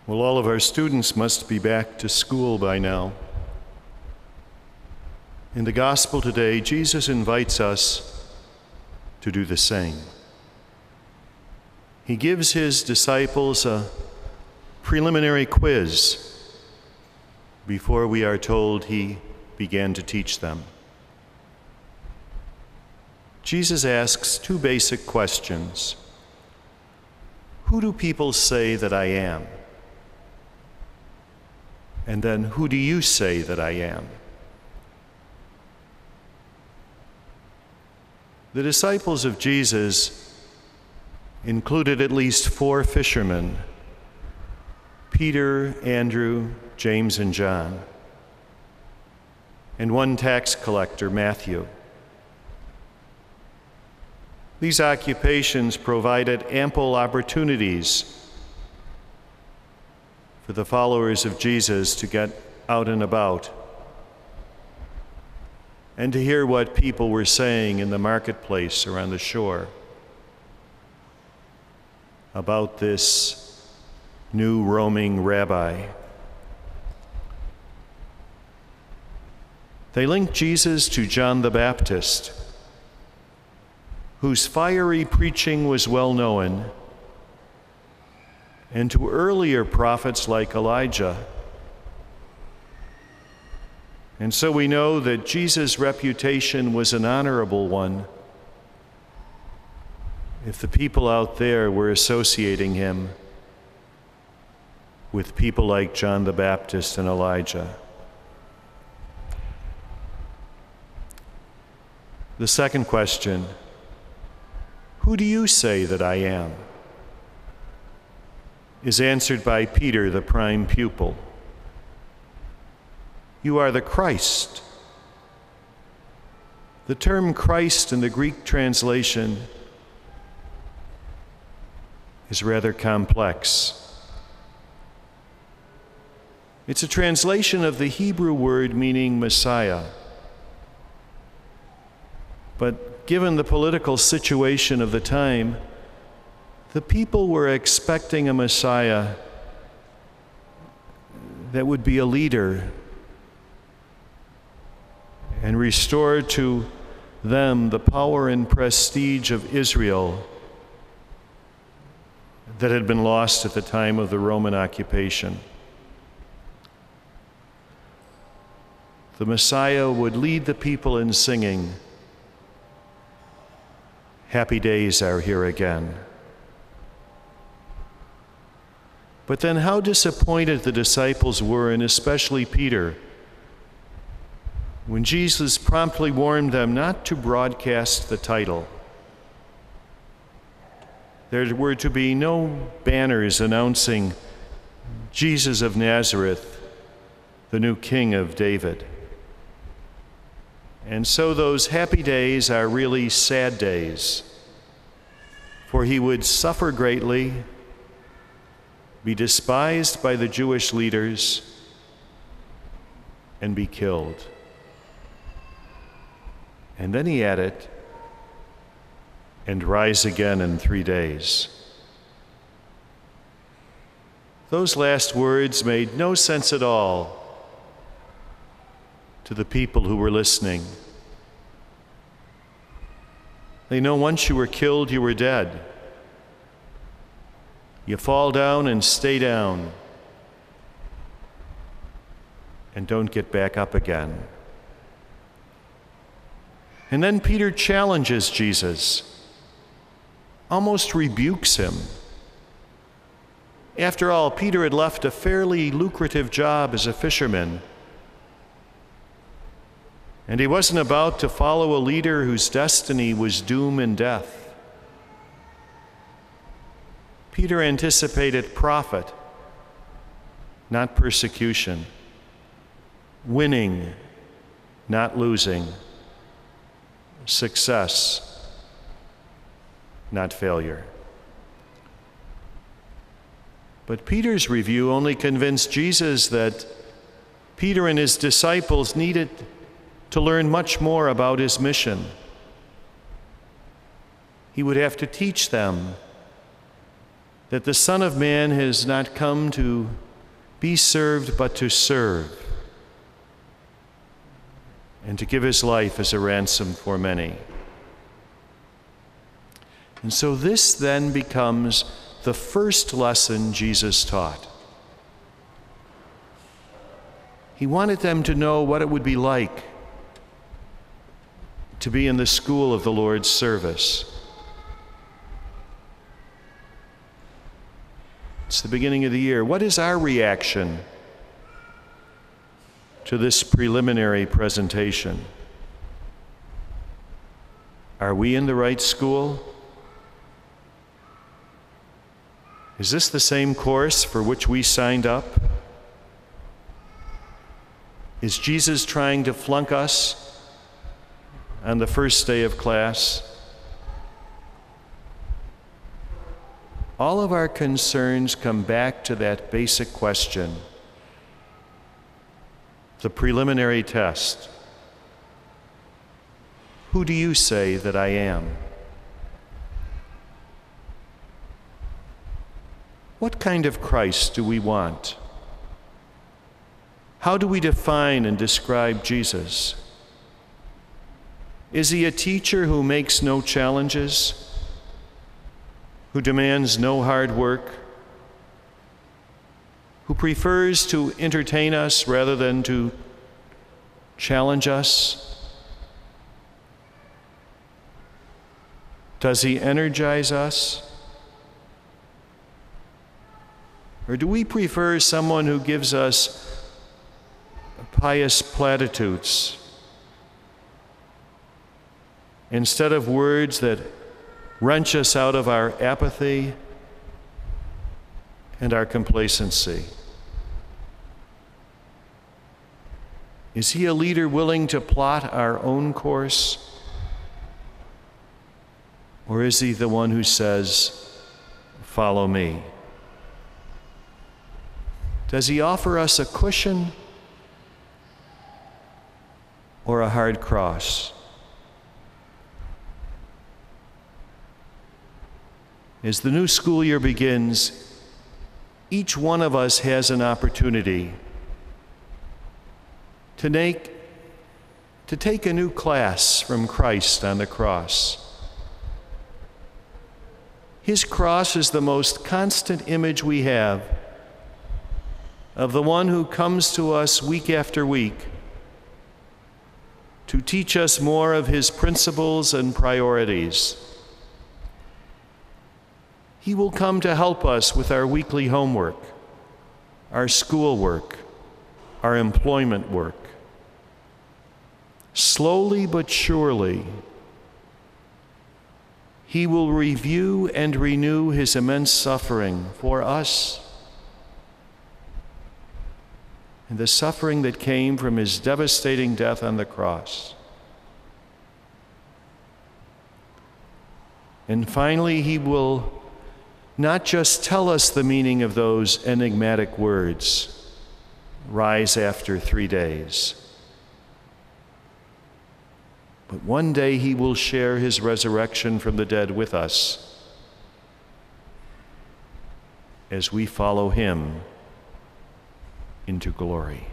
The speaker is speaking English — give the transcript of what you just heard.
Well, all of our students must be back to school by now. In the gospel today, Jesus invites us to do the same. He gives his disciples a preliminary quiz before we are told he began to teach them. Jesus asks two basic questions. Who do people say that I am? And then, who do you say that I am? The disciples of Jesus included at least 4 fishermen: Peter, Andrew, James, and John, and 1 tax collector, Matthew. These occupations provided ample opportunities for the followers of Jesus to get out and about and to hear what people were saying in the marketplace or on the shore about this new roaming rabbi. They linked Jesus to John the Baptist, whose fiery preaching was well known, and to earlier prophets like Elijah. And so we know that Jesus' reputation was an honorable one if the people out there were associating him with people like John the Baptist and Elijah. The second question, who do you say that I am? Is answered by Peter, the prime pupil. You are the Christ. The term Christ in the Greek translation is rather complex. It's a translation of the Hebrew word meaning Messiah. But given the political situation of the time, the people were expecting a Messiah that would be a leader and restore to them the power and prestige of Israel that had been lost at the time of the Roman occupation. The Messiah would lead the people in singing, "Happy days are here again." But then how disappointed the disciples were, and especially Peter, when Jesus promptly warned them not to broadcast the title. There were to be no banners announcing Jesus of Nazareth, the new King of David. And so those happy days are really sad days, for he would suffer greatly, be despised by the Jewish leaders, and be killed. And then he added, and rise again in 3 days. Those last words made no sense at all to the people who were listening. They know once you were killed, you were dead. You fall down and stay down and don't get back up again. And then Peter challenges Jesus, almost rebukes him. After all, Peter had left a fairly lucrative job as a fisherman, and he wasn't about to follow a leader whose destiny was doom and death. Peter anticipated profit, not persecution, winning, not losing, success, not failure. But Peter's review only convinced Jesus that Peter and his disciples needed to learn much more about his mission. He would have to teach them that the Son of Man has not come to be served, but to serve, and to give his life as a ransom for many. And so this then becomes the first lesson Jesus taught. He wanted them to know what it would be like to be in the school of the Lord's service. It's the beginning of the year. What is our reaction to this preliminary presentation? Are we in the right school? Is this the same course for which we signed up? Is Jesus trying to flunk us on the first day of class? All of our concerns come back to that basic question, the preliminary test. Who do you say that I am? What kind of Christ do we want? How do we define and describe Jesus? Is he a teacher who makes no challenges, who demands no hard work, who prefers to entertain us rather than to challenge us? Does he energize us? Or do we prefer someone who gives us pious platitudes instead of words that wrench us out of our apathy and our complacency? Is he a leader willing to plot our own course? Or is he the one who says, "Follow me"? Does he offer us a cushion or a hard cross? As the new school year begins, each one of us has an opportunity to take a new class from Christ on the cross. His cross is the most constant image we have of the one who comes to us week after week to teach us more of his principles and priorities. He will come to help us with our weekly homework, our schoolwork, our employment work. Slowly but surely, he will review and renew his immense suffering for us, and the suffering that came from his devastating death on the cross. And finally, he will not just tell us the meaning of those enigmatic words, "Rise after 3 days," but one day he will share his resurrection from the dead with us as we follow him into glory.